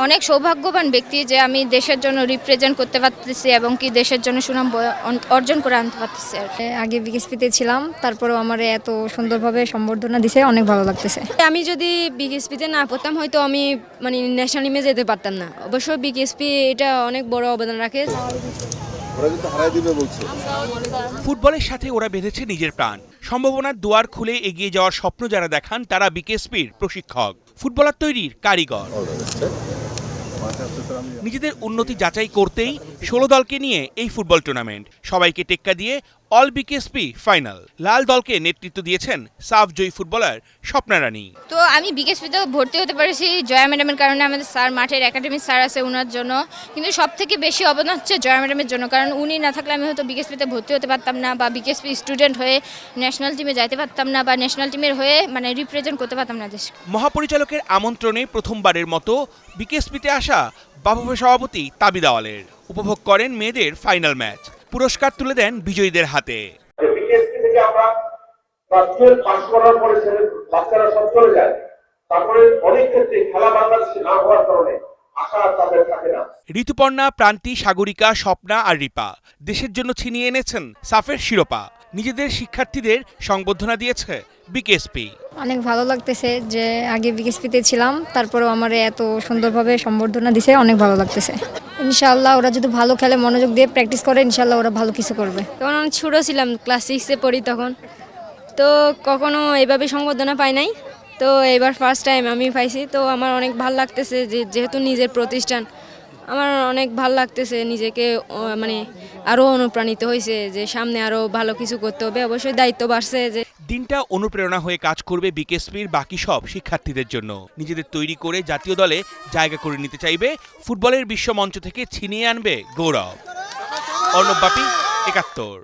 অনেক সৌভাগ্যবান ব্যক্তি যে আমি দেশের জন্য রিপ্রেজেন্ট করতে পারতেছি এবং কি দেশের জন্য সুনাম অর্জন করে আনতে পারতেছি। আগে বিকেএসপিতে ছিলাম, তারপরেও আমার এত সুন্দরভাবে সম্বর্ধনা দিছে, অনেক ভালো লাগতেছে। আমি যদি বিকেএসপিতে না পড়তাম হয়তো আমি মানে ন্যাশনাল টিমে যেতে পারতাম না। অবশ্য বিকেএসপি এটা অনেক বড় অবদান রাখে। ফুটবলের সাথে ওরা বেঁধেছে নিজের প্রাণ। সম্ভাবনার দুয়ার খুলে এগিয়ে যাওয়ার স্বপ্ন যারা দেখান তারা বিকেএসপির প্রশিক্ষক, ফুটবলার তৈরির কারিগর। নিজেদের উন্নতি যাচাই করতেই 16 দলকে নিয়ে এই ফুটবল টুর্নামেন্ট। সবাইকে টেক্কা দিয়ে অল বিকেএসপি ফাইনাল। লাল দলকে নেতৃত্ব দিয়েছেন সাফ জয়ী ফুটবলার স্বপ্না রানী। তো আমি বিকেএসপিতে ভর্তি হতে পারছি জয়া ম্যাডামের কারণে। আমাদের স্যার, মাঠের একাডেমিক স্যার আছে ওনার জন্য, কিন্তু সব থেকে বেশি অবদান হচ্ছে জয়া ম্যাডামের জন্য। কারণ উনি না থাকলে আমি হয়তো বিকেএসপিতে ভর্তি হতে পারতাম না, বা বিকেএসপি স্টুডেন্ট হয়ে ন্যাশনাল টিমে যাইতে পারতাম না, বা ন্যাশনাল টিমের হয়ে মানে রিপ্রেজেন্ট করতে পারতাম না দেশ। মহাপরিচালকের আমন্ত্রণে প্রথমবারের মতো বিকেএসপিতে আসা বাফুফে সভাপতি তাবিদ আওয়ালের উপভোগ করেন মেয়েদের ফাইনাল ম্যাচ। পুরস্কার তুলে দেন বিজয়ীদের হাতে। বিকেএসপি থেকে আমরা ক্লাস 12 পাস করার পরে বাচ্চারা সব চলে যায়। তারপরে অনেক ক্ষেত্রে খেলা বাংলাদেশে না হওয়ার কারণে আশা তাদের থাকে না। ঋতুপর্ণা, প্রান্তি, সাগরিকা, স্বপ্না আর রিপা দেশের জন্য ছিনিয়ে এনেছেন সাফের শিরোপা। নিজেদের শিক্ষার্থীদের সংবর্ধনা দিয়েছে বিকেএসপি। অনেক ভালো লাগতেছে যে আগে বিকেএসপিতে ছিলাম, তারপরেও আমার এত সুন্দরভাবে সম্বর্ধনা দিছে, অনেক ভালো লাগতেছে। ইনশাআল্লাহ ওরা যদি ভালো খেলে, মনোযোগ দিয়ে প্র্যাকটিস করে, ইনশাআল্লাহ ওরা ভালো কিছু করবে। তখন আমি ছোট ছিলাম, ক্লাস 6-এ পড়ি তখন, তো কখনো এভাবে সংবর্ধনা পাই নাই। তো এবার ফার্স্ট টাইম আমি পাইছি, তো আমার অনেক ভালো লাগতেছে যে যেহেতু নিজের প্রতিষ্ঠান, আমার অনেক ভালো লাগতেছে। নিজেকে মানে আরও অনুপ্রাণিত হয়েছে যে সামনে আরও ভালো কিছু করতে হবে। অবশ্যই দায়িত্ব বাড়ছে। যে দিনটা অনুপ্রেরণা হয়ে কাজ করবে বিকেএসপির বাকি সব শিক্ষার্থীদের জন্য। নিজেদের তৈরি করে জাতীয় দলে জায়গা করে নিতে চাইবে, ফুটবলের বিশ্বমঞ্চ থেকে ছিনিয়ে আনবে গৌরব। অর্ণব বাপি, ৭১।